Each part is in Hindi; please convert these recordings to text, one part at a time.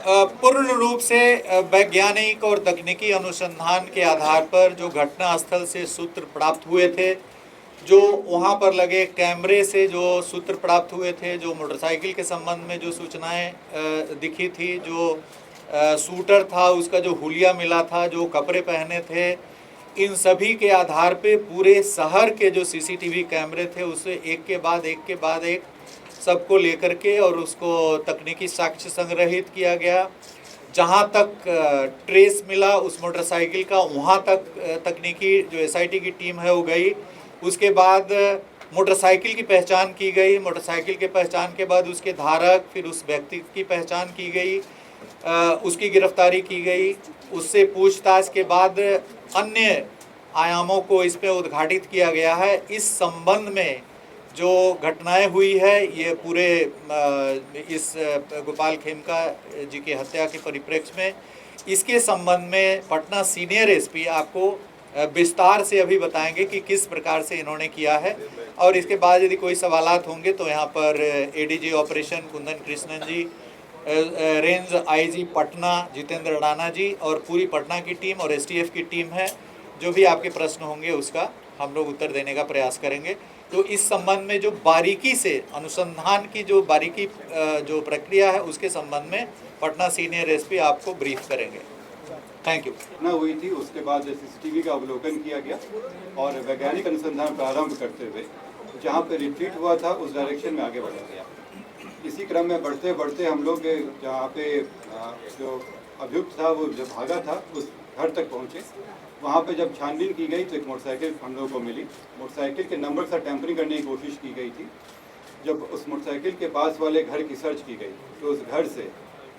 पूर्ण रूप से वैज्ञानिक और तकनीकी अनुसंधान के आधार पर जो घटना स्थल से सूत्र प्राप्त हुए थे, जो वहां पर लगे कैमरे से जो सूत्र प्राप्त हुए थे, जो मोटरसाइकिल के संबंध में जो सूचनाएं दिखी थी, जो शूटर था उसका जो हुलिया मिला था, जो कपड़े पहने थे, इन सभी के आधार पे पूरे शहर के जो सीसीटीवी कैमरे थे उसे एक के बाद एक सबको लेकर के और उसको तकनीकी साक्ष्य संग्रहित किया गया। जहाँ तक ट्रेस मिला उस मोटरसाइकिल का, वहाँ तक तकनीकी जो एसआईटी की टीम है वो गई। उसके बाद मोटरसाइकिल की पहचान की गई, मोटरसाइकिल के पहचान के बाद उसके धारक, फिर उस व्यक्ति की पहचान की गई, उसकी गिरफ्तारी की गई। उससे पूछताछ के बाद अन्य आयामों को इस पे उद्घाटित किया गया है। इस संबंध में जो घटनाएं हुई है, ये पूरे इस गोपाल खेमका जी की हत्या के परिप्रेक्ष्य में, इसके संबंध में पटना सीनियर एसपी आपको विस्तार से अभी बताएंगे कि किस प्रकार से इन्होंने किया है। और इसके बाद यदि कोई सवालात होंगे तो यहाँ पर एडीजी ऑपरेशन कुंदन कृष्णन जी, रेंज आईजी पटना जितेंद्र राणा जी और पूरी पटना की टीम और एसटीएफ की टीम है। जो भी आपके प्रश्न होंगे उसका हम लोग उत्तर देने का प्रयास करेंगे। तो इस संबंध में जो बारीकी से अनुसंधान की जो बारीकी जो प्रक्रिया है उसके संबंध में पटना सीनियर एसपी आपको ब्रीफ करेंगे। Thank you. घटना हुई थी, उसके बाद सीसीटीवी का अवलोकन किया गया और वैज्ञानिक अनुसंधान प्रारंभ करते हुए जहाँ पे रिट्रीट हुआ था उस डायरेक्शन में आगे बढ़ा गया। इसी क्रम में बढ़ते बढ़ते हम लोग जहाँ पे जो अभियुक्त था वो जब भागा था उस घर तक पहुँचे। वहाँ पे जब छानबीन की गई तो एक मोटरसाइकिल हम लोगों को मिली। मोटरसाइकिल के नंबर से टैंपरिंग करने की कोशिश की गई थी। जब उस मोटरसाइकिल के पास वाले घर की सर्च की गई तो उस घर से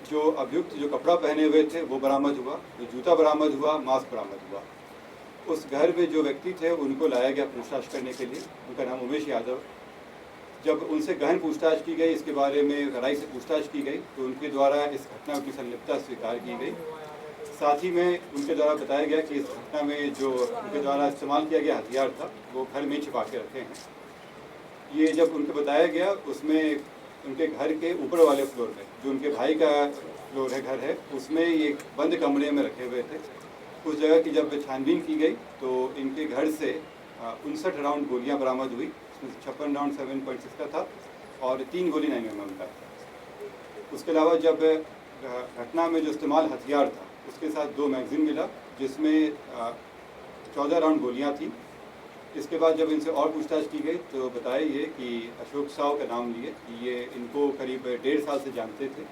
जो अभियुक्त जो कपड़ा पहने हुए थे वो बरामद हुआ, जो जूता बरामद हुआ, मास्क बरामद हुआ। उस घर में जो व्यक्ति थे उनको लाया गया पूछताछ करने के लिए। उनका नाम उमेश यादव। जब उनसे गहन पूछताछ की गई, इसके बारे में गहराई से पूछताछ की गई तो उनके द्वारा इस घटना की संलिप्तता स्वीकार की गई। साथ ही में उनके द्वारा बताया गया कि इस घटना में जो उनके द्वारा इस्तेमाल किया गया हथियार था वो घर में छिपा के रखे हैं। ये जब उनको बताया गया उसमें उनके घर के ऊपर वाले फ्लोर में, जो उनके भाई का फ्लोर है, घर है, उसमें ये बंद कमरे में रखे हुए थे। उस जगह की जब छानबीन की गई तो इनके घर से 59 राउंड गोलियां बरामद हुई। उसमें 56 राउंड 7.6 का था और 3 गोली 9mm का था। उसके अलावा जब घटना में जो इस्तेमाल हथियार था उसके साथ 2 मैगजीन मिला जिसमें 14 राउंड गोलियां थी। इसके बाद जब इनसे और पूछताछ की गई तो बताया ये कि अशोक साव का नाम लिए, ये इनको करीब 1.5 साल से जानते थे।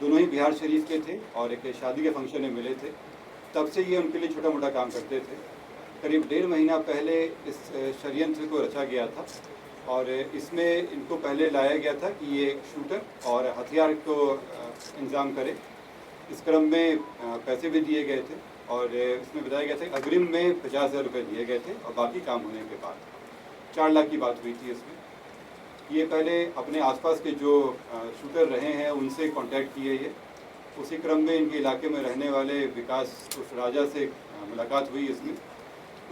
दोनों ही बिहार शरीफ के थे और एक शादी के फंक्शन में मिले थे। तब से ये उनके लिए छोटा मोटा काम करते थे। करीब 1.5 महीना पहले इस षड्यंत्र को रचा गया था और इसमें इनको पहले लाया गया था कि ये शूटर और हथियार को इंतजाम करे। इस क्रम में पैसे भी दिए गए थे और इसमें बताया गया था कि अग्रिम में 50,000 रुपये दिए गए थे और बाकी काम होने के बाद 4 लाख की बात हुई थी इसमें। ये पहले अपने आसपास के जो शूटर रहे हैं उनसे कांटेक्ट किए ये। उसी क्रम में इनके इलाके में रहने वाले विकास उस राजा से मुलाकात हुई। इसमें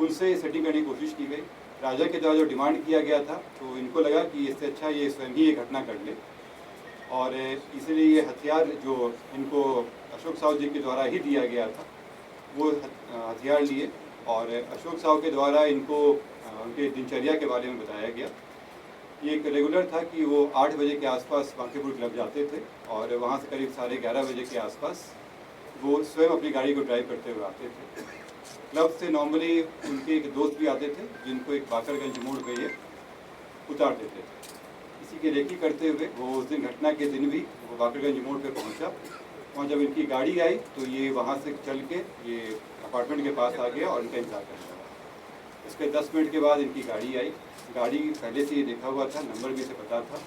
उनसे सेटिंग करने की कोशिश की गई। राजा के द्वारा जो डिमांड किया गया था तो इनको लगा कि इससे अच्छा ये स्वयं ही ये घटना कर ले और इसलिए ये हथियार जो इनको अशोक साव जी के द्वारा ही दिया गया था वो हथियार लिए और अशोक साव के द्वारा इनको उनके दिनचर्या के बारे में बताया गया। ये एक रेगुलर था कि वो 8 बजे के आसपास बांकीपुर क्लब जाते थे और वहाँ से करीब 11:30 बजे के आसपास वो स्वयं अपनी गाड़ी को ड्राइव करते हुए आते थे। क्लब से नॉर्मली उनके एक दोस्त भी आते थे जिनको एक बाकरगंज मोड़ पे ये उतार देते थे। इसी की रेकी करते हुए वो उस दिन घटना के दिन भी वो बाकरगंज मोड़ पे पहुंचा। वहाँ जब इनकी गाड़ी आई तो ये वहाँ से चल के ये अपार्टमेंट के पास आ गया और इनका इंतजार करने लगा। इसके 10 मिनट के बाद इनकी गाड़ी आई। गाड़ी पहले से ये देखा हुआ था, नंबर भी से पता था।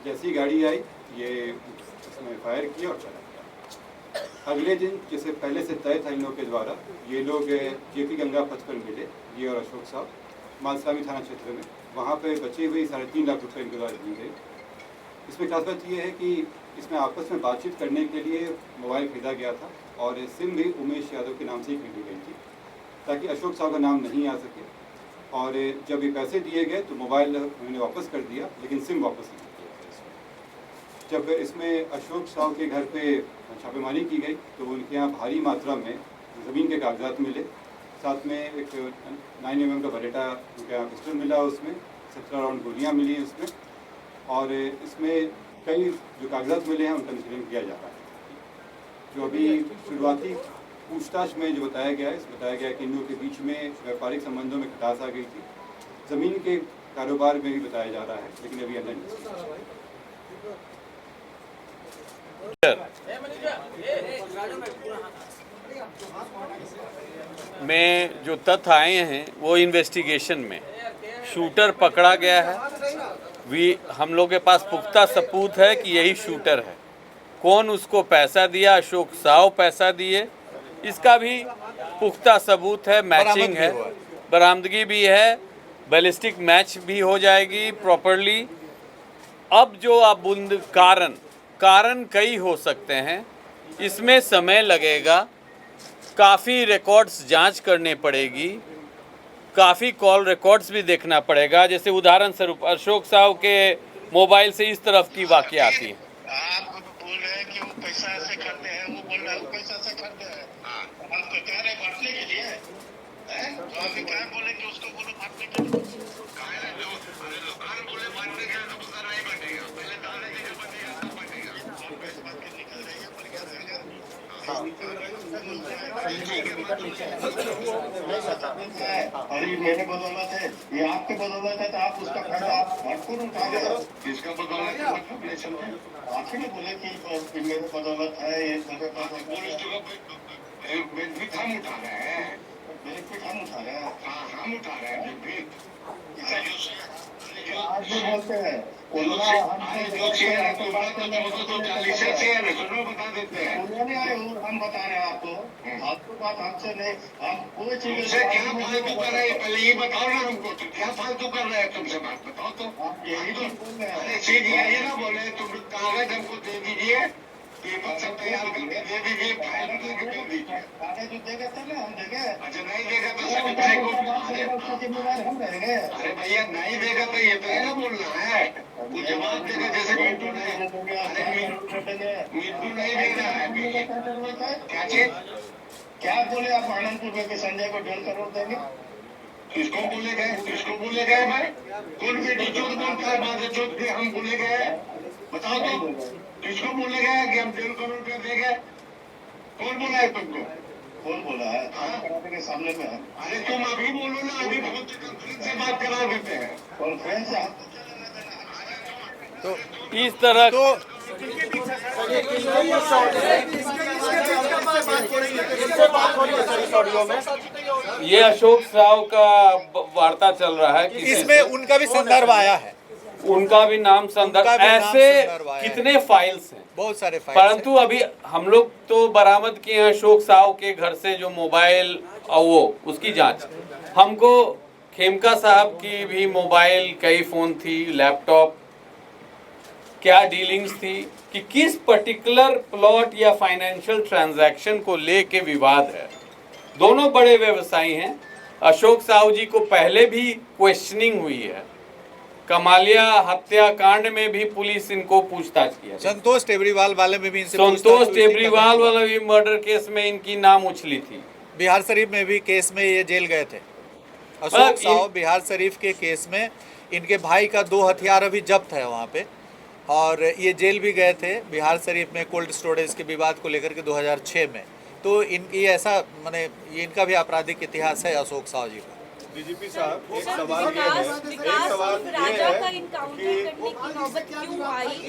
जैसी गाड़ी आई ये उसने फायर किया और चला गया। अगले दिन जैसे पहले से तय था इन लोगों के द्वारा, ये लोग जेपी गंगा पथ पर मिले, ये और अशोक साहब, मालसामी थाना क्षेत्र में। वहाँ पे बची हुई 3.5 लाख रुपये इनके द्वारा दी गई। इसमें खास बात ये है कि इसमें आपस में बातचीत करने के लिए मोबाइल खरीदा गया था और सिम भी उमेश यादव के नाम से ही खरीदी गई थी ताकि अशोक साहब का नाम नहीं आ सके। और जब ये पैसे दिए गए तो मोबाइल उन्होंने वापस कर दिया लेकिन सिम वापस नहीं किया। जब इसमें अशोक साव के घर पे छापेमारी की गई तो उनके यहाँ भारी मात्रा में ज़मीन के कागजात मिले, साथ में एक 9 mm का बरेटा उनके यहाँ पिस्टल मिला, उसमें 17 राउंड गोलियाँ मिली उसमें, और इसमें कई जो कागजात मिले हैं उनका निष्कर्षण किया जा रहा है। जो अभी शुरुआती पूछताछ में जो बताया गया है कि इन लोगों के बीच में व्यापारिक संबंधों में खटास आ गई थी, ज़मीन के कारोबार में भी बताया जा रहा है, लेकिन अभी अंदर में जो तथ्य आए हैं वो इन्वेस्टिगेशन में शूटर पकड़ा गया है। हम लोग के पास पुख्ता सबूत है कि यही शूटर है। कौन उसको पैसा दिया, अशोक साव पैसा दिए, इसका भी पुख्ता सबूत है, मैचिंग है, बरामदगी भी है, बैलिस्टिक मैच भी हो जाएगी प्रॉपरली। अब जो आप कारण कई हो सकते हैं, इसमें समय लगेगा, काफ़ी रिकॉर्ड्स जांच करनी पड़ेगी, काफ़ी कॉल रिकॉर्ड्स भी देखना पड़ेगा। जैसे उदाहरण स्वरूप अशोक साव के मोबाइल से इस तरफ की वाक़या आती है। आप बोल रहे हैं कि वो पैसा ऐसे करते हैं, वो बोल रहा है वो पैसा ऐसे करते हैं, हम तो कह रहे हैं बांटने के लिए, तो अभी क्या बोले कि उसको बोलो बांटने के लिए, बोले बांटने के लिए तो पता नहीं बनेगा, पहले डालने के लिए बनेगा तब बनेगा, इस बात के निकल रही है पर क्या रहेगा। अरे मेरे बदौलत है, ये आपके बदौलत है, तो आप उसका खर्चा आप भरपूर उठा रहे हो। इसका बदौलत है, आप ही ने बोले कि मेरे बदौलत है, ये बेनिफिट हम उठा रहे हैं, बेनिफिट हम उठा रहे हैं, हम उठा रहे हैं बेनिफिट। आज भी बोलते हैं जो चेयर है तो बात करने तो 40 चेयर है, सुनो बता देते हैं, उन्होंने आए हम बता रहे हैं आपको बात हमसे नहीं, हम कोई चीज से क्या फालतू कर रहे हैं, पहले ये बताओ ना हमको, तो क्या फालतू कर रहे हैं, तुमसे बात बताओ तो। यही तो अरे चीज ये ना बोले तुम कागज हमको दे दीजिए, पेपर सब तैयार करके दे दीजिए, फाइल करके दे दीजिए, कागज देगा तब ना हम देंगे। अच्छा नहीं देगा तो जिम्मेदार हम रहेंगे। अरे भैया नहीं देगा तो ये तो है ना बोलना है, वो जवाब देगा, जैसे मिट्टू नहीं देना है, क्या चीज क्या बोले आप आनंदपुर में संजय को 1.5 करोड़ देंगे, किसको बोले गए भाई, कौन बेटी चोट बोलता है, बात चोट के हम बोले गए, बताओ तो किसको बोले गए कि हम 1.5 करोड़ रुपया देंगे, कौन बोला है तुमको, कौन बोला है, के सामने में है। अरे तुम अभी बोलो ना, अभी बहुत कॉन्फ्रेंस से बात करा देते हैं, कॉन्फ्रेंस से तो इस तरह तो ये अशोक साव का वार्ता चल रहा है कि इसमें उनका भी संदर्भ आया है, उनका भी नाम संदर्भ, ऐसे कितने फाइल्स हैं, बहुत सारे फाइल्स, परंतु अभी हम लोग तो बरामद किए हैं अशोक साव के घर से जो मोबाइल और वो उसकी जांच। हमको खेमका साहब की भी मोबाइल, कई फ़ोन थी, लैपटॉप, क्या डीलिंग्स थी, कि किस पर्टिकुलर प्लॉट या फाइनेंशियल ट्रांजैक्शन को लेके विवाद है। दोनों बड़े व्यवसायी हैं। अशोक साव जी को पहले भी क्वेश्चनिंग हुई है, कमालिया हत्याकांड में भी पुलिस इनको पूछताछ किया, संतोष टेबरीवाल वाले में भी इनसे संतोष टेबरीवाल वाला भी मर्डर केस में इनकी नाम उछली थी, बिहार शरीफ में भी केस में ये जेल गए थे। अशोक साव बिहार शरीफ के केस में इनके भाई का 2 हथियार अभी जब्त है वहाँ पे, और ये जेल भी गए थे बिहार शरीफ में कोल्ड स्टोरेज के विवाद को लेकर के 2006 में। तो इनकी ऐसा माने ये इनका भी आपराधिक इतिहास है अशोक साव जी का। डीजीपी साहब, एक सवाल ये है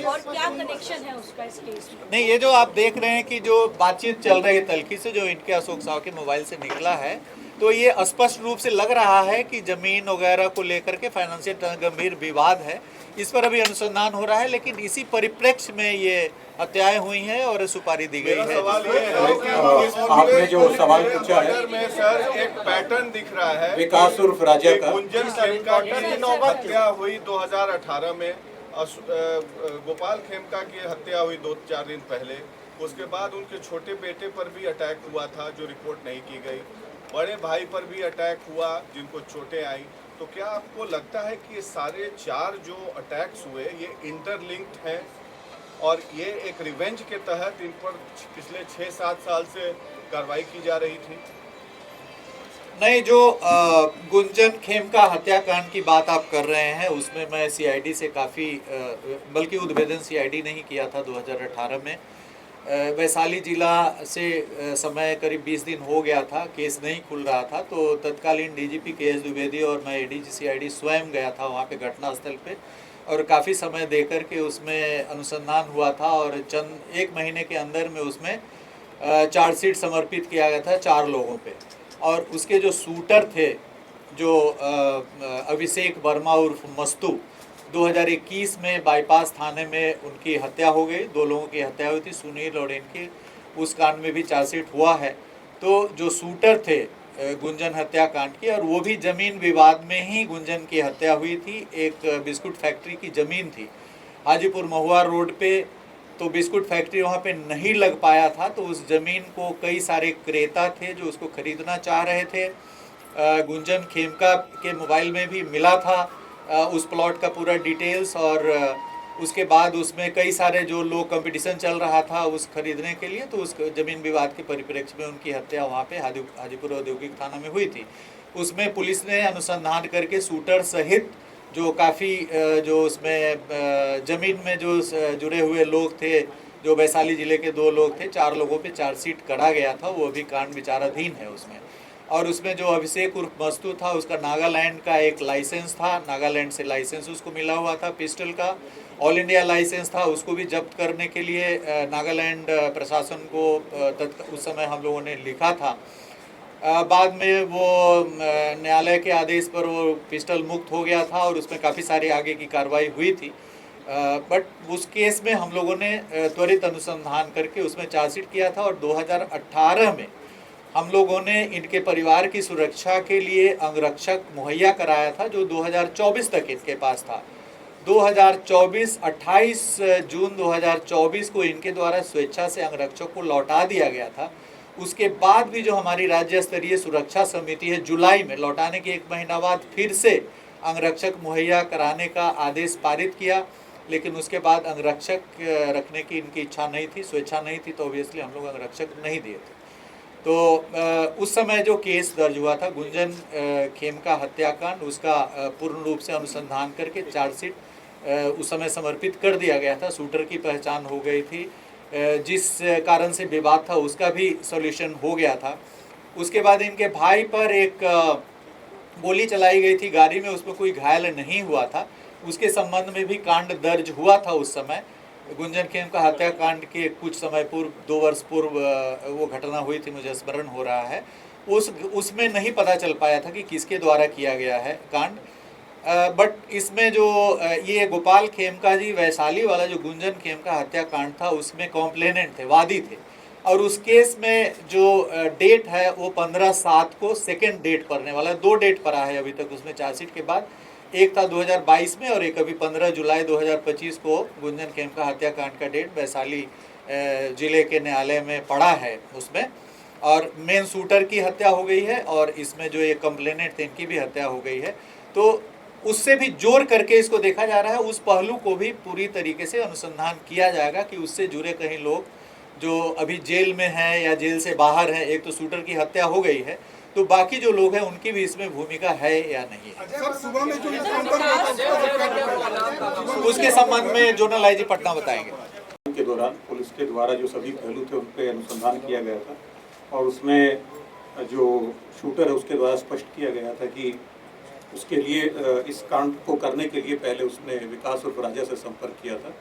और क्या कनेक्शन है उसका इस केस में? नहीं, ये जो आप देख रहे हैं कि जो बातचीत चल रही है तल्खी से जो इनके अशोक साव के मोबाइल से निकला है, तो ये स्पष्ट रूप से लग रहा है कि जमीन वगैरह को लेकर के फाइनेंशियल गंभीर विवाद है। इस पर अभी अनुसंधान हो रहा है, लेकिन इसी परिप्रेक्ष्य में ये हत्याएं हुई हैं और सुपारी दी गई है। सवाल ये है कि आपने जो सवाल पूछा है में सर एक पैटर्न दिख रहा है, विकास उर्फ राजा का, गुंजन खेमका की हत्या हुई 2018 में, गोपाल खेमका की हत्या हुई 2-4 दिन पहले, उसके बाद उनके छोटे बेटे पर भी अटैक हुआ था जो रिपोर्ट नहीं की गई, बड़े भाई पर भी अटैक हुआ जिनको चोटें आई। तो क्या आपको लगता है कि ये सारे 4 जो अटैक्स हुए ये इंटरलिंक्ड हैं और ये एक रिवेंज के तहत इन पर पिछले 6-7 साल से कार्रवाई की जा रही थी। नहीं, जो गुंजन खेमका हत्याकांड की बात आप कर रहे हैं उसमें मैं सीआईडी से काफ़ी बल्कि उद्भेदन सीआईडी नहीं किया था 2018 में। वैशाली जिला से समय करीब 20 दिन हो गया था, केस नहीं खुल रहा था, तो तत्कालीन डीजीपी के.एस. द्विवेदी और मैं एडीजी सीआईडी स्वयं गया था वहाँ पे घटनास्थल पे और काफ़ी समय देकर के उसमें अनुसंधान हुआ था और चंद 1 महीने के अंदर में उसमें चार्जशीट समर्पित किया गया था 4 लोगों पे। और उसके जो शूटर थे, जो अभिषेक वर्मा उर्फ मस्तू, 2021 में बाईपास थाने में उनकी हत्या हो गई, 2 लोगों की हत्या हुई थी, सुनील और इनकी, उस कांड में भी चार्जशीट हुआ है। तो जो शूटर थे गुंजन हत्याकांड की, और वो भी ज़मीन विवाद में ही गुंजन की हत्या हुई थी। एक बिस्कुट फैक्ट्री की ज़मीन थी हाजीपुर महुआ रोड पे, तो बिस्कुट फैक्ट्री वहाँ पे नहीं लग पाया था, तो उस ज़मीन को कई सारे क्रेता थे जो उसको खरीदना चाह रहे थे। गुंजन खेमका के मोबाइल में भी मिला था उस प्लॉट का पूरा डिटेल्स, और उसके बाद उसमें कई सारे जो लोग कंपटीशन चल रहा था उस खरीदने के लिए, तो उस ज़मीन विवाद के परिप्रेक्ष्य में उनकी हत्या वहाँ पे हाजीपुर औद्योगिक थाना में हुई थी। उसमें पुलिस ने अनुसंधान करके शूटर सहित जो काफ़ी जो उसमें ज़मीन में जो जुड़े हुए लोग थे, जो वैशाली ज़िले के 2 लोग थे, 4 लोगों पे चार्जशीट करा गया था, वो अभी कांड विचाराधीन है उसमें। और उसमें जो अभिषेक उर्फ मस्तू था, उसका नागालैंड का एक लाइसेंस था, नागालैंड से लाइसेंस उसको मिला हुआ था पिस्टल का, ऑल इंडिया लाइसेंस था, उसको भी जब्त करने के लिए नागालैंड प्रशासन को उस समय हम लोगों ने लिखा था। बाद में वो न्यायालय के आदेश पर वो पिस्टल मुक्त हो गया था और उसमें काफ़ी सारी आगे की कार्रवाई हुई थी। बट उस केस में हम लोगों ने त्वरित अनुसंधान करके उसमें चार्जशीट किया था और 2018 में हम लोगों ने इनके परिवार की सुरक्षा के लिए अंगरक्षक मुहैया कराया था, जो 2024 तक इनके पास था। 28 जून 2024 को इनके द्वारा स्वेच्छा से अंगरक्षक को लौटा दिया गया था। उसके बाद भी जो हमारी राज्य स्तरीय सुरक्षा समिति है, जुलाई में लौटाने के 1 महीना बाद फिर से अंगरक्षक मुहैया कराने का आदेश पारित किया, लेकिन उसके बाद अंगरक्षक रखने की इनकी इच्छा नहीं थी, स्वेच्छा नहीं थी, तो ऑब्वियसली हम लोग अंगरक्षक नहीं दिए थे। तो उस समय जो केस दर्ज हुआ था गुंजन खेमका हत्याकांड, उसका पूर्ण रूप से अनुसंधान करके चार्जशीट उस समय समर्पित कर दिया गया था। शूटर की पहचान हो गई थी, जिस कारण से विवाद था उसका भी सॉल्यूशन हो गया था। उसके बाद इनके भाई पर एक गोली चलाई गई थी गाड़ी में, उसमें कोई घायल नहीं हुआ था, उसके संबंध में भी कांड दर्ज हुआ था। उस समय गुंजन खेमका हत्याकांड के कुछ समय पूर्व, 2 वर्ष पूर्व वो घटना हुई थी, मुझे स्मरण हो रहा है। उसमें नहीं पता चल पाया था कि किसके द्वारा किया गया है कांड। बट इसमें जो ये गोपाल खेमका जी वैशाली वाला जो गुंजन खेमका हत्याकांड था, उसमें कॉम्प्लेनेंट थे, वादी थे, और उस केस में जो डेट है वो 15/7 को सेकेंड डेट पड़ने वाला है। 2 डेट पड़ा है अभी तक उसमें चार्जशीट के बाद, एक था 2022 में और एक अभी 15 जुलाई 2025 को गुंजन खेमका हत्याकांड का डेट वैशाली जिले के न्यायालय में पड़ा है उसमें। और मेन शूटर की हत्या हो गई है और इसमें जो ये कंप्लेनेंट थे इनकी भी हत्या हो गई है। तो उससे भी जोड़ करके इसको देखा जा रहा है, उस पहलू को भी पूरी तरीके से अनुसंधान किया जाएगा कि उससे जुड़े कहीं लोग जो अभी जेल में हैं या जेल से बाहर हैं। एक तो शूटर की हत्या हो गई है, तो बाकी जो लोग हैं उनकी भी इसमें भूमिका है या नहीं है, सुबह में जो उसके संबंध में जोनल आईजी पटना बताएंगे। के दौरान पुलिस के द्वारा जो सभी पहलू थे उन पर अनुसंधान किया गया था और उसमें जो शूटर है उसके द्वारा स्पष्ट किया गया था कि उसके लिए इस कांड को करने के लिए पहले उसने विकास उर्फ राजा से संपर्क किया था,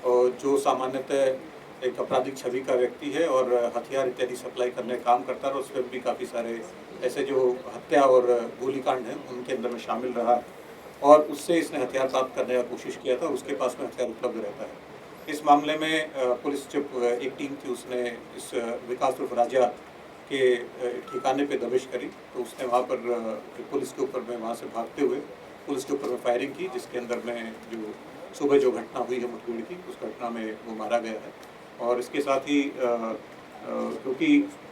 और जो सामान्यतः एक आपराधिक छवि का व्यक्ति है और हथियार इत्यादि सप्लाई करने का काम करता है, और उसमें भी काफ़ी सारे ऐसे जो हत्या और गोलीकांड हैं उनके अंदर में शामिल रहा, और उससे इसने हथियार प्राप्त करने का कोशिश किया था, उसके पास में हथियार उपलब्ध रहता है। इस मामले में पुलिस जब एक टीम थी उसने इस विकास उर्फ राजा के ठिकाने पे दबिश करी, तो उसने वहाँ पर पुलिस के ऊपर में वहाँ से भागते हुए पुलिस के ऊपर में फायरिंग की, जिसके अंदर में जो सुबह जो घटना हुई है मुठभेड़ की, उस घटना में वो मारा गया है। और इसके साथ ही क्योंकि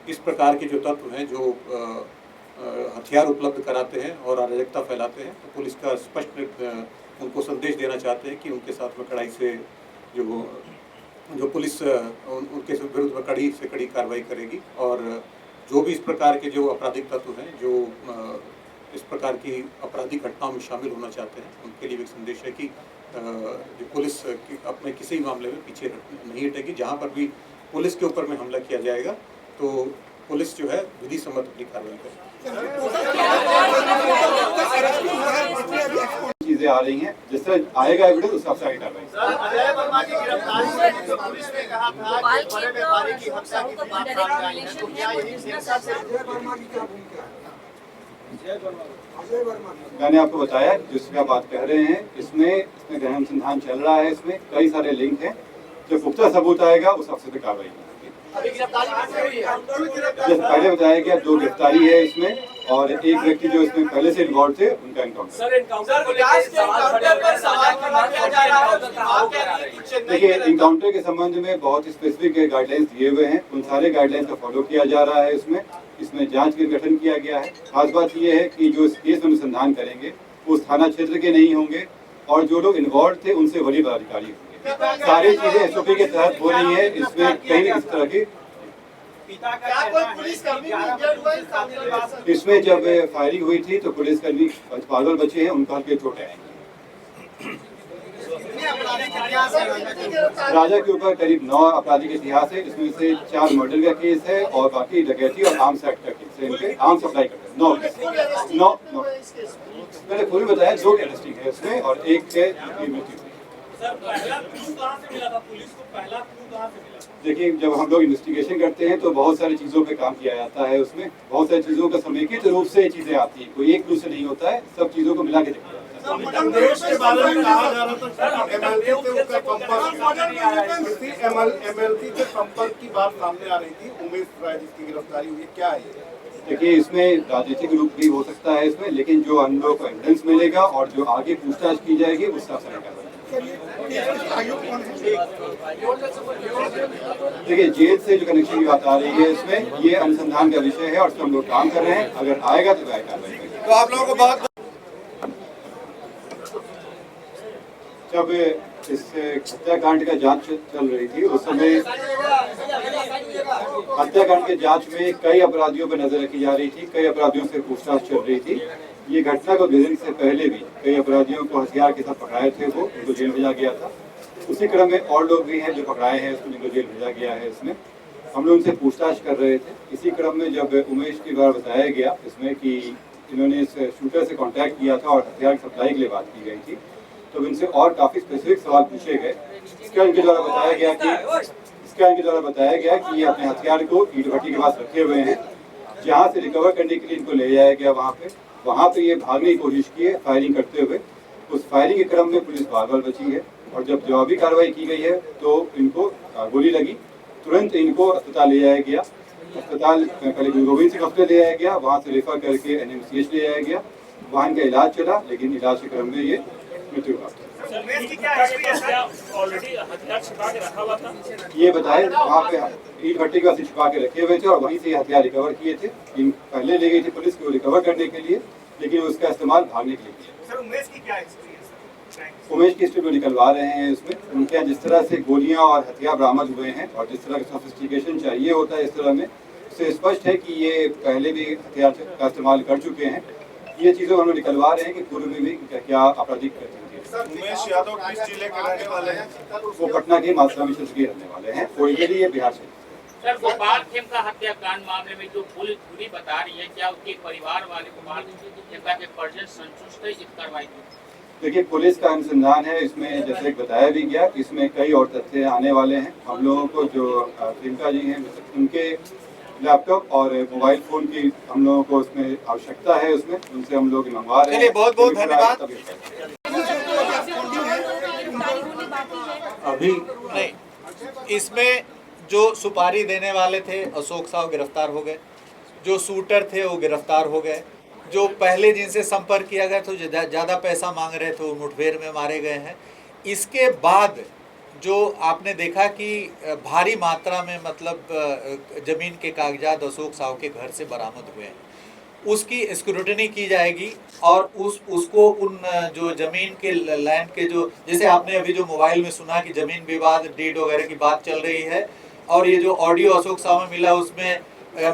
इस प्रकार के जो तत्व हैं जो हथियार उपलब्ध कराते हैं और अराजकता फैलाते हैं, तो पुलिस का स्पष्ट उनको संदेश देना चाहते हैं कि उनके साथ में कड़ाई से जो जो पुलिस उनके विरुद्ध में कड़ी से कड़ी कार्रवाई करेगी और जो भी इस प्रकार के जो आपराधिक तत्व हैं जो इस प्रकार की आपराधिक घटनाओं में शामिल होना चाहते हैं उनके लिए एक संदेश है कि जो पुलिस अपने किसी भी मामले में पीछे नहीं हटेगी। जहाँ पर भी पुलिस के ऊपर में हमला किया जाएगा तो पुलिस जो है विधि सम्मत अपनी कार्रवाई करेगी। चीजें आ रही हैं, जिस तरह आएगा एविडेंस उस हिसाब से आगे कार्रवाई। मैंने आपको बताया जिसकी आप बात कह रहे हैं इसमें गहन अनुसंधान चल रहा है, इसमें कई सारे लिंक हैं। जब पुख्ता सबूत आएगा उस अफसर पे कार्रवाई होगी। जैसे पहले बताया गया 2 गिरफ्तारी है इसमें और एक व्यक्ति जो इसमें पहले से इन्वॉल्व थे उनका एनकाउंटर। देखिए एनकाउंटर के संबंध में बहुत स्पेसिफिक गाइडलाइंस दिए हुए हैं, उन सारे गाइडलाइंस का फॉलो किया जा रहा है। इसमें जांच के गठन किया गया है। खास बात यह है कि जो इस केस में अनुसंधान करेंगे वो थाना क्षेत्र के नहीं होंगे और जो लोग इन्वॉल्व थे उनसे वरीय पदाधिकारी होंगे। सारी चीजें एसओपी के तहत हो रही है, इसमें कहीं इस तरह की इसमें जब फायरिंग हुई थी तो पुलिसकर्मी पागल बचे हैं, उनका हल्के चोटें आई। राजा के ऊपर करीब 9 आपराधिक इतिहास है, इसमें से 4 मर्डर का केस है और बाकी डकैती और आर्म्स एक्ट का केस है। इनके आर्म्स सप्लाई करते हैं 9 मैंने पूरी बताया। 2 अरेस्टिंग है इसमें और एक के मृत्यु। देखिए जब हम लोग इन्वेस्टिगेशन करते हैं तो बहुत सारी चीजों पे काम किया जाता है, उसमें बहुत सारी चीजों का समेकित रूप से चीजें आती हैं, कोई एक क्लू से नहीं होता है, सब चीजों को मिला के देखा जाता है। देखिए इसमें राजनीतिक रूप भी हो सकता है इसमें, लेकिन जो हम लोग को एविडेंस मिलेगा और जो आगे पूछताछ की जाएगी उस हिसाब से। देखिए जेल से जो कनेक्शन की बात आ रही है इसमें ये अनुसंधान का विषय है और इस पर हम लोग काम कर रहे हैं। अगर आएगा तो कार्रवाई करेंगे। तो आप लोगों को बहुत जब इस हत्याकांड का जांच चल रही थी उस समय हत्याकांड के जांच में कई अपराधियों पर नजर रखी जा रही थी, कई अपराधियों से पूछताछ चल रही थी। ये घटना को भेजने से पहले भी कई अपराधियों को हथियार के साथ पकड़ाए थे, वो उनको जेल भेजा गया था। उसी क्रम में और लोग भी हैं जो पकड़ाए हैं, उसको जिनको जेल भेजा गया है। इसमें हम लोग उनसे पूछताछ कर रहे थे। इसी क्रम में जब उमेश के बारे बताया गया इसमें कि इन्होंने इस शूटर से कांटेक्ट किया था और हथियार की सप्लाई के लिए बात की गई थी, तो इनसे और काफी स्पेसिफिक सवाल पूछे गए। इसके इनके द्वारा बताया गया कि ये अपने हथियार को ईंट भट्टी के पास रखे हुए हैं, जहाँ से रिकवर करने के लिए इनको ले जाया गया वहाँ पे ये भागने की कोशिश की है फायरिंग करते हुए। उस फायरिंग के क्रम में पुलिस बागल बची है और जब जवाबी कार्रवाई की गई है तो इनको गोली लगी। तुरंत इनको अस्पताल ले जाया गया। अस्पताल पहले गुरु गोविंद सिंह हॉस्पिटल ले जाया गया, वहाँ से रेफर करके NMCH ले जाया गया। वहाँ इनका इलाज चला, लेकिन इलाज के क्रम में ये मृत्यु प्राप्त। ये बताए वहाँ पे ईंट भट्टी का छिपा के रखे हुए थे और वहीं से हथियार रिकवर किए थे। इन पहले ले गई थी पुलिस को रिकवर करने के लिए, लेकिन उसका इस्तेमाल भागने के लिए किया। उमेश की हिस्ट्री को निकलवा रहे हैं इसमें। उनके यहाँ जिस तरह से गोलियां और हथियार बरामद हुए हैं और जिस तरह का सोफिस्टिकेशन चाहिए होता है इस तरह में, उससे स्पष्ट है कि ये पहले भी हथियार का इस्तेमाल कर चुके हैं। ये चीज़ें हम लोग निकलवा रहे हैं कि पूर्व में भी क्या आपराधिक करते हैं। उमेश यादव किस जिले के रहने वाले हैं? वो पटना के मालसामी क्षेत्र के रहने वाले हैं, ओरिजिनली ये बिहार से। सर गोपाल खेमका हत्याकांड मामले में जो पुलिस पूरी बता रही है, क्या उसके परिवार वाले गोपाल खेमका के परिजन संतुष्ट है इस कार्रवाई में? देखिए पुलिस का अनुसंधान है इसमें, जैसे बताया भी गया, इसमें कई और तथ्य आने वाले हैं। हम लोगों को जो खेमका जी हैं उनके लैपटॉप और मोबाइल फोन की हम लोगों को उसमें आवश्यकता है, उसमें उनसे हम लोग मंगवा रहे हैं। बहुत बहुत धन्यवाद। अभी नहीं, इसमें जो सुपारी देने वाले थे अशोक साहु गिरफ्तार हो गए, जो शूटर थे वो गिरफ्तार हो गए, जो पहले जिनसे संपर्क किया गया तो ज़्यादा पैसा मांग रहे थे वो मुठभेड़ में मारे गए हैं। इसके बाद जो आपने देखा कि भारी मात्रा में मतलब ज़मीन के कागजात अशोक साहु के घर से बरामद हुए हैं उसकी स्क्रूटनी की जाएगी और उसको उन जो जमीन के लैंड के जो, जैसे आपने अभी जो मोबाइल में सुना कि जमीन विवाद डीड वगैरह की बात चल रही है, और ये जो ऑडियो अशोक साहब में मिला उसमें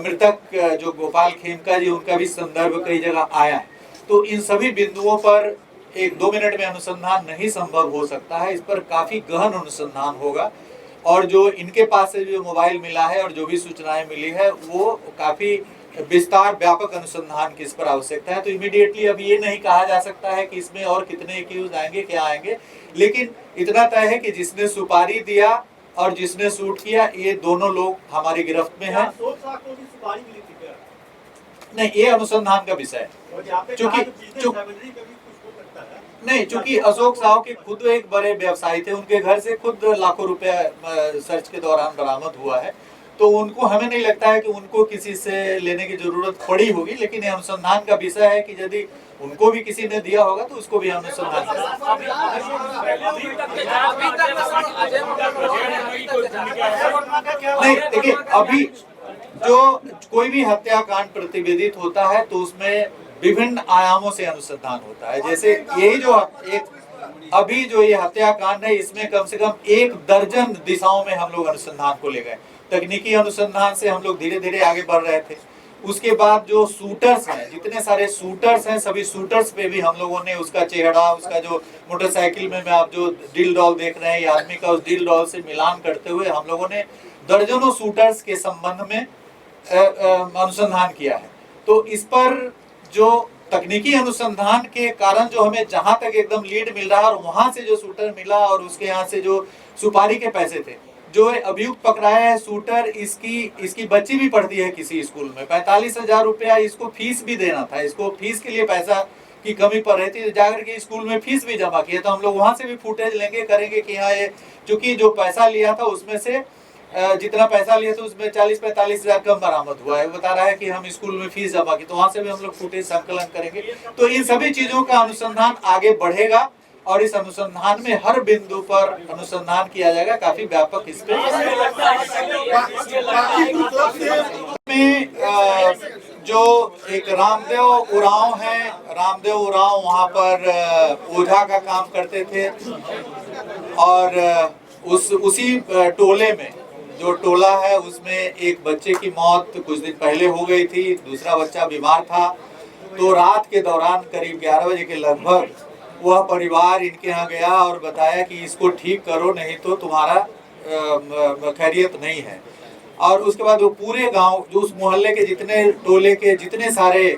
मृतक जो गोपाल खेमका जी उनका भी संदर्भ कई जगह आया है। तो इन सभी बिंदुओं पर 1-2 मिनट में अनुसंधान नहीं संभव हो सकता है, इस पर काफी गहन अनुसंधान होगा। और जो इनके पास से जो मोबाइल मिला है और जो भी सूचनाएं मिली है वो काफी विस्तार व्यापक अनुसंधान की इस पर आवश्यकता है। तो इमीडिएटली अब ये नहीं कहा जा सकता है कि इसमें और कितने एक्यूज आएंगे क्या आएंगे, लेकिन इतना तय है कि जिसने सुपारी दिया और जिसने शूट किया ये दोनों लोग हमारी गिरफ्त में हैं। नहीं, ये अनुसंधान का विषय है, चूंकि अशोक साहू के खुद एक बड़े व्यवसायी थे, उनके घर से खुद लाखों रुपया सर्च के दौरान बरामद हुआ है, तो उनको, हमें नहीं लगता है कि उनको किसी से लेने की जरूरत पड़ी होगी, लेकिन ये अनुसंधान का विषय है कि यदि उनको भी किसी ने दिया होगा तो उसको भी अनुसंधान नहीं। देखिए, अभी जो कोई भी हत्याकांड प्रतिवेदित होता है तो उसमें विभिन्न आयामों से अनुसंधान होता है। जैसे यही जो अभी जो ये हत्याकांड है, इसमें कम से कम 1 दर्जन दिशाओं में हम लोग अनुसंधान को ले गए। तकनीकी अनुसंधान से हम लोग धीरे धीरे आगे बढ़ रहे थे। उसके बाद जो शूटर्स हैं, जितने सारे शूटर्स हैं, सभी शूटर्स पे भी हम लोगों ने उसका चेहरा, उसका जो मोटरसाइकिल में आप जो दिल डॉल देख रहे हैं, ये आदमी का उस दिल डॉल से मिलान करते हुए हम लोगों ने दर्जनों शूटर्स के संबंध में अनुसंधान किया है। तो इस पर जो तकनीकी अनुसंधान के कारण जो हमें जहां तक एकदम लीड मिल रहा है और वहां से जो शूटर मिला और उसके यहाँ से जो सुपारी के पैसे थे, जो अभियुक्त पकड़ाया है शूटर, इसकी बच्ची भी पढ़ती है किसी स्कूल में। 45,000 रुपया इसको फीस भी देना था, इसको फीस के लिए पैसा की कमी पड़ रही थी, जाकर के स्कूल में फीस भी जमा किया। तो हम लोग वहां से भी फुटेज लेंगे, करेंगे कि हाँ ये, चूंकि जो पैसा लिया था उसमें से जितना पैसा लिया था उसमें 40-45,000 कम बरामद हुआ है। बता रहा है कि हम स्कूल में फीस जमा की, तो वहां से भी हम लोग फुटेज संकलन करेंगे। तो इन सभी चीजों का अनुसंधान आगे बढ़ेगा और इस अनुसंधान में हर बिंदु पर अनुसंधान किया जाएगा, काफी व्यापक इस पे। जो एक रामदेव उरांव है, रामदेव उरांव वहाँ पर ओझा का काम करते थे और उसी टोले में, जो टोला है उसमें एक बच्चे की मौत कुछ दिन पहले हो गई थी, दूसरा बच्चा बीमार था। तो रात के दौरान करीब 11 बजे के लगभग वह परिवार इनके यहाँ गया और बताया कि इसको ठीक करो, नहीं तो तुम्हारा खैरियत नहीं है। और उसके बाद वो पूरे गांव, जो उस मोहल्ले के जितने टोले के जितने सारे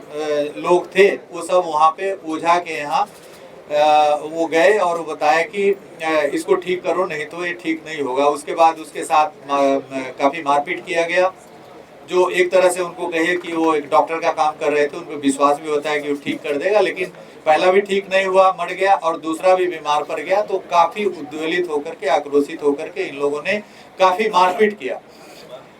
लोग थे, वो सब वहाँ पे ओझा के यहाँ वो गए और वो बताया कि इसको ठीक करो, नहीं तो ये ठीक नहीं होगा। उसके बाद उसके साथ काफ़ी मारपीट किया गया, जो एक तरह से उनको कहिए कि वो एक डॉक्टर का काम कर रहे थे, उनको विश्वास भी होता है कि वो ठीक कर देगा, लेकिन पहला भी ठीक नहीं हुआ, मर गया, और दूसरा भी बीमार पड़ गया। तो काफ़ी उद्वेलित होकर के, आक्रोशित होकर के इन लोगों ने काफ़ी मारपीट किया।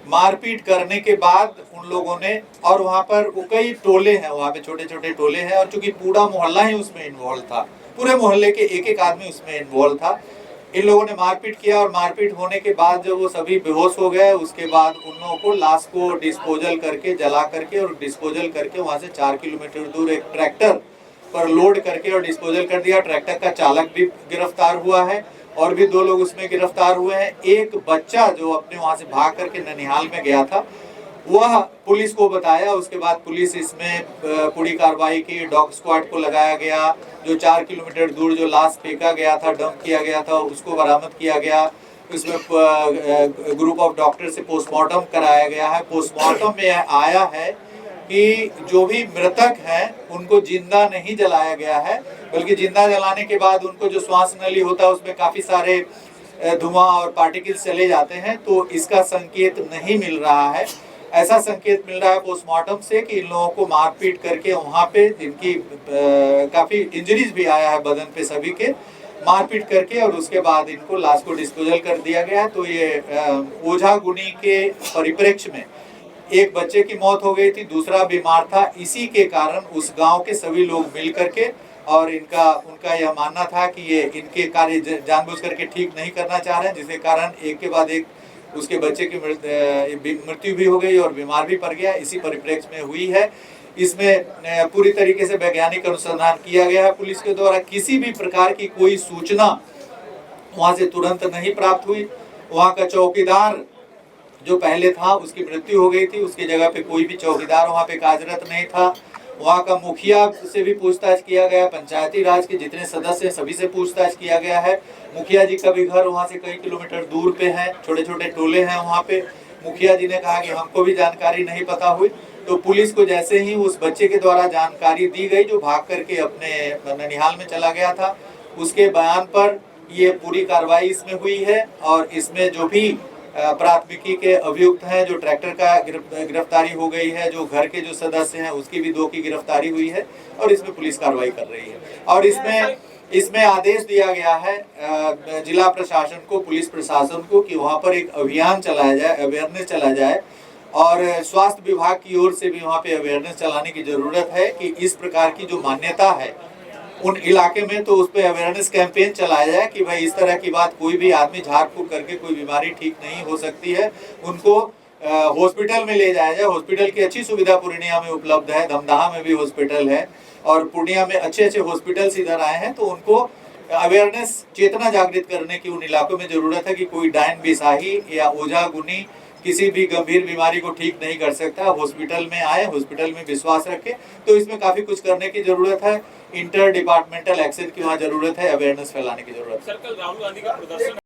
मारपीट करने के बाद उन लोगों ने, और वहाँ पर वो कई टोले हैं, वहाँ पे छोटे छोटे टोले हैं, और चूंकि पूरा मोहल्ला ही उसमें इन्वॉल्व था, पूरे मोहल्ले के एक एक आदमी उसमें इन्वॉल्व था, इन लोगों ने मारपीट किया। और मारपीट होने के बाद जब वो सभी बेहोश हो गए, उसके बाद उन लोगों को लाश को डिस्पोजल करके, जला करके और डिस्पोजल करके वहाँ से 4 किलोमीटर दूर एक ट्रैक्टर पर लोड करके और डिस्पोजल कर दिया। ट्रैक्टर का चालक भी गिरफ्तार हुआ है और भी 2 लोग उसमें गिरफ्तार हुए हैं। एक बच्चा जो अपने वहाँ से भाग करके ननिहाल में गया था, वह पुलिस को बताया। उसके बाद पुलिस इसमें पूरी कार्रवाई की, डॉग स्क्वाड को लगाया गया। जो 4 किलोमीटर दूर जो लाश फेंका गया था, डंप किया गया था, उसको बरामद किया गया। उसमें ग्रुप ऑफ डॉक्टर से पोस्टमार्टम कराया गया है। पोस्टमार्टम में आया है कि जो भी मृतक हैं उनको जिंदा नहीं जलाया गया है, बल्कि जिंदा जलाने के बाद उनको जो श्वास नली होता है उसमें काफ़ी सारे धुआं और पार्टिकल्स चले जाते हैं, तो इसका संकेत नहीं मिल रहा है। ऐसा संकेत मिल रहा है पोस्टमार्टम से कि इन लोगों को मारपीट करके वहाँ पे, जिनकी काफ़ी इंजरीज भी आया है बदन पे सभी के, मारपीट करके और उसके बाद इनको लाश को डिस्पोजल कर दिया गया है। तो ये ओझा गुनी के परिप्रेक्ष्य में एक बच्चे की मौत हो गई थी, दूसरा बीमार था। इसी के कारण उस गांव के सभी लोग मिल करके, और उनका यह मानना था कि ये इनके कार्य जानबूझ करके ठीक नहीं करना चाह रहे हैं, जिसके कारण एक के बाद एक उसके बच्चे की मृत्यु भी हो गई और बीमार भी पड़ गया। इसी परिप्रेक्ष्य में हुई है। इसमें पूरी तरीके से वैज्ञानिक अनुसंधान किया गया है। पुलिस के द्वारा किसी भी प्रकार की कोई सूचना वहां से तुरंत नहीं प्राप्त हुई। वहां का चौकीदार जो पहले था उसकी मृत्यु हो गई थी, उसकी जगह पे कोई भी चौकीदार वहां पे कार्यरत नहीं था। वहाँ का मुखिया से भी पूछताछ किया गया, पंचायती राज के जितने सदस्य हैं सभी से पूछताछ किया गया है। मुखिया जी का भी घर वहाँ से कई किलोमीटर दूर पे है, छोटे छोटे टोले हैं वहाँ पे। मुखिया जी ने कहा कि हमको भी जानकारी नहीं पता हुई। तो पुलिस को जैसे ही उस बच्चे के द्वारा जानकारी दी गई जो भाग करके अपने ननिहाल में चला गया था, उसके बयान पर ये पूरी कार्रवाई इसमें हुई है। और इसमें जो भी प्राथमिकी के अभियुक्त हैं, जो ट्रैक्टर का गिरफ्तारी हो गई है, जो घर के जो सदस्य हैं उसकी भी 2 की गिरफ्तारी हुई है और इसमें पुलिस कार्रवाई कर रही है। और इसमें आदेश दिया गया है जिला प्रशासन को, पुलिस प्रशासन को कि वहाँ पर एक अभियान चलाया जाए, अवेयरनेस चला जाए। और स्वास्थ्य विभाग की ओर से भी वहाँ पे अवेयरनेस चलाने की जरूरत है कि इस प्रकार की जो मान्यता है उन इलाके में, तो उस पर अवेयरनेस कैंपेन चलाया जाए कि भाई इस तरह की बात कोई भी आदमी झाड़ फूक करके कोई बीमारी ठीक नहीं हो सकती है, उनको हॉस्पिटल में ले जाया जाए। हॉस्पिटल की अच्छी सुविधा पूर्णिया में उपलब्ध है, धमदाहा में भी हॉस्पिटल है और पूर्णिया में अच्छे हॉस्पिटल्स इधर आए हैं। तो उनको अवेयरनेस, चेतना जागृत करने की उन इलाकों में जरूरत है कि कोई डायन बिसाही या ओझा गुनी किसी भी गंभीर बीमारी को ठीक नहीं कर सकता। हॉस्पिटल में आए, हॉस्पिटल में विश्वास रखें। तो इसमें काफी कुछ करने की जरूरत है, इंटर डिपार्टमेंटल एक्शन की वहाँ जरूरत है, अवेयरनेस फैलाने की जरूरत है। सर, कल राहुल गांधी का प्रदर्शन